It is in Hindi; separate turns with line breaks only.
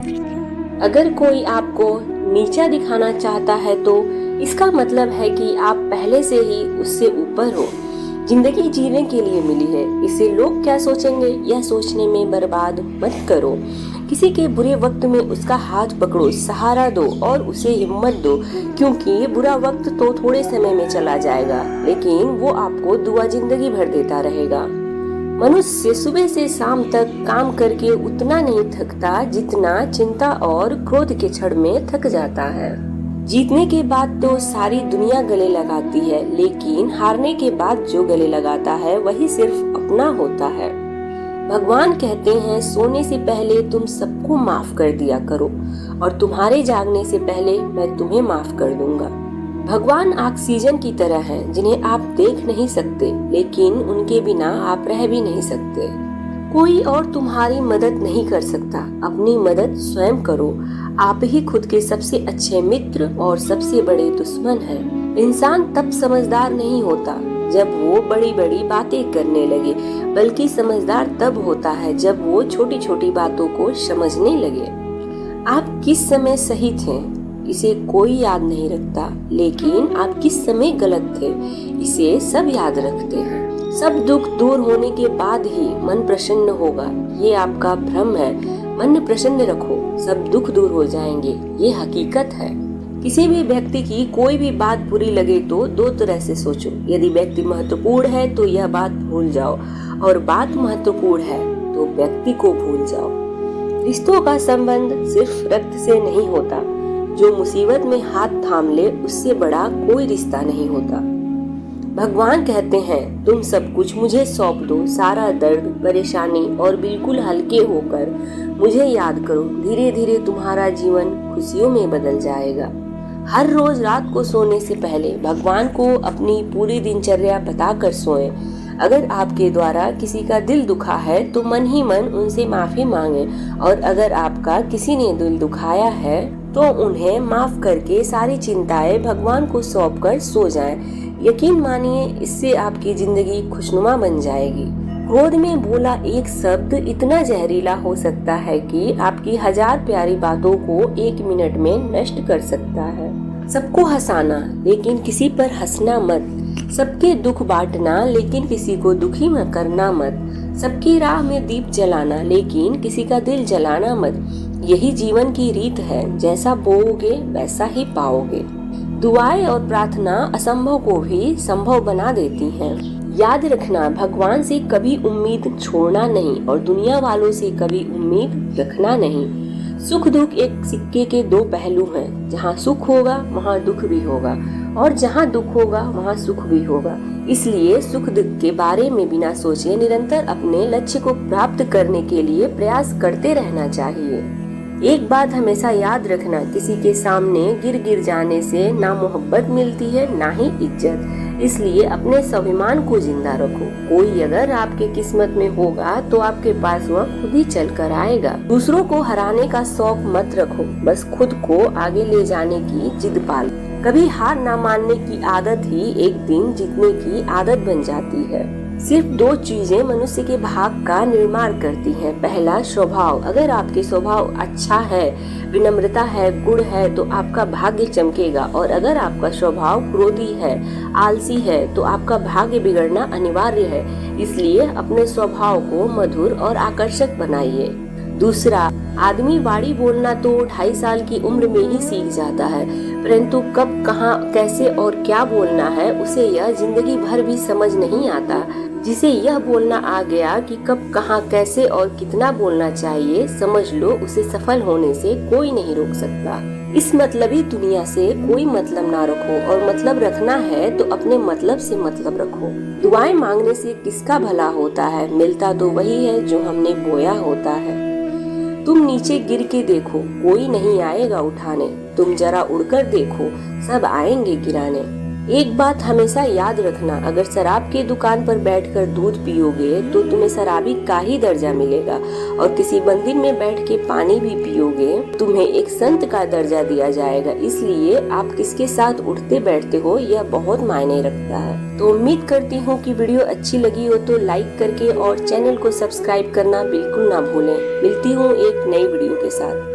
अगर कोई आपको नीचा दिखाना चाहता है तो इसका मतलब है कि आप पहले से ही उससे ऊपर हो। जिंदगी जीने के लिए मिली है, इसे लोग क्या सोचेंगे यह सोचने में बर्बाद मत करो। किसी के बुरे वक्त में उसका हाथ पकड़ो, सहारा दो और उसे हिम्मत दो, क्योंकि ये बुरा वक्त तो थोड़े समय में चला जाएगा, लेकिन वो आपको दुआ जिंदगी भर देता रहेगा। मनुष्य सुबह से शाम तक काम करके उतना नहीं थकता जितना चिंता और क्रोध के क्षण में थक जाता है। जीतने के बाद तो सारी दुनिया गले लगाती है, लेकिन हारने के बाद जो गले लगाता है वही सिर्फ अपना होता है। भगवान कहते हैं, सोने से पहले तुम सबको माफ कर दिया करो और तुम्हारे जागने से पहले मैं तुम्हें माफ कर दूंगा। भगवान ऑक्सीजन की तरह हैं, जिन्हें आप देख नहीं सकते, लेकिन उनके बिना आप रह भी नहीं सकते। कोई और तुम्हारी मदद नहीं कर सकता, अपनी मदद स्वयं करो। आप ही खुद के सबसे अच्छे मित्र और सबसे बड़े दुश्मन हैं। इंसान तब समझदार नहीं होता जब वो बड़ी बड़ी बातें करने लगे, बल्कि समझदार तब होता है जब वो छोटी छोटी बातों को समझने लगे। आप किस समय सही थे इसे कोई याद नहीं रखता, लेकिन आप किस समय गलत थे इसे सब याद रखते हैं। सब दुख दूर होने के बाद ही मन प्रसन्न होगा, ये आपका भ्रम है। मन प्रसन्न रखो, सब दुख दूर हो जाएंगे, ये हकीकत है। किसी भी व्यक्ति की कोई भी बात बुरी लगे तो दो तरह से सोचो। यदि व्यक्ति महत्वपूर्ण है तो यह बात भूल जाओ, और बात महत्वपूर्ण है तो व्यक्ति को भूल जाओ। रिश्तों का संबंध सिर्फ रक्त से नहीं होता, जो मुसीबत में हाथ थाम ले उससे बड़ा कोई रिश्ता नहीं होता। भगवान कहते हैं, तुम सब कुछ मुझे सौंप दो, सारा दर्द परेशानी और बिल्कुल हल्के होकर मुझे याद करो। धीरे धीरे तुम्हारा जीवन खुशियों में बदल जाएगा। हर रोज रात को सोने से पहले भगवान को अपनी पूरी दिनचर्या बताकर सोएं। अगर आपके द्वारा किसी का दिल दुखा है तो मन ही मन उनसे माफी मांगे, और अगर आपका किसी ने दिल दुखाया है तो उन्हें माफ करके सारी चिंताएं भगवान को सौंपकर सो जाएं। यकीन मानिए, इससे आपकी जिंदगी खुशनुमा बन जाएगी। क्रोध में बोला एक शब्द इतना जहरीला हो सकता है कि आपकी 1000 प्यारी बातों को 1 मिनट में नष्ट कर सकता है। सबको हंसाना लेकिन किसी पर हंसना मत। सबके दुख बांटना लेकिन किसी को दुखी मत करना मत। सबकी राह में दीप जलाना लेकिन किसी का दिल जलाना मत। यही जीवन की रीत है, जैसा बोओगे वैसा ही पाओगे। दुआएं और प्रार्थना असंभव को भी संभव बना देती हैं। याद रखना, भगवान से कभी उम्मीद छोड़ना नहीं और दुनिया वालों से कभी उम्मीद रखना नहीं। सुख दुख एक सिक्के के 2 पहलू हैं। जहाँ सुख होगा वहाँ दुख भी होगा, और जहाँ दुख होगा वहाँ सुख भी होगा। इसलिए सुख दुख के बारे में बिना सोचे निरंतर अपने लक्ष्य को प्राप्त करने के लिए प्रयास करते रहना चाहिए। एक बात हमेशा याद रखना, किसी के सामने गिर जाने से ना मोहब्बत मिलती है ना ही इज्जत। इसलिए अपने स्वाभिमान को जिंदा रखो। कोई अगर आपके किस्मत में होगा तो आपके पास वह खुद ही चल कर आएगा। दूसरों को हराने का शौक मत रखो, बस खुद को आगे ले जाने की जिद पालो। कभी हार ना मानने की आदत ही एक दिन जीतने की आदत बन जाती है। सिर्फ 2 चीजें मनुष्य के भाग्य का निर्माण करती हैं। पहला, स्वभाव। अगर आपके स्वभाव अच्छा है, विनम्रता है, गुण है तो आपका भाग्य चमकेगा, और अगर आपका स्वभाव क्रोधी है, आलसी है तो आपका भाग्य बिगड़ना अनिवार्य है। इसलिए अपने स्वभाव को मधुर और आकर्षक बनाइए। दूसरा, आदमी बाड़ी बोलना तो 2.5 साल की उम्र में ही सीख जाता है, परंतु कब, कहाँ, कैसे और क्या बोलना है उसे यह जिंदगी भर भी समझ नहीं आता। जिसे यह बोलना आ गया कि कब, कहाँ, कैसे और कितना बोलना चाहिए, समझ लो उसे सफल होने से कोई नहीं रोक सकता। इस मतलबी दुनिया से कोई मतलब ना रखो, और मतलब रखना है तो अपने मतलब से मतलब रखो। दुआएं मांगने से किसका भला होता है, मिलता तो वही है जो हमने बोया होता है। तुम नीचे गिर के देखो, कोई नहीं आएगा उठाने। तुम जरा उड़कर देखो, सब आएंगे गिराने। एक बात हमेशा याद रखना, अगर शराब की दुकान पर बैठकर दूध पियोगे तो तुम्हें शराबी का ही दर्जा मिलेगा, और किसी मंदिर में बैठ के पानी भी पियोगे तुम्हें एक संत का दर्जा दिया जाएगा। इसलिए आप किसके साथ उठते बैठते हो यह बहुत मायने रखता है। तो उम्मीद करती हूँ कि वीडियो अच्छी लगी हो तो लाइक करके और चैनल को सब्सक्राइब करना बिल्कुल ना भूलें। मिलती हूँ एक नई वीडियो के साथ।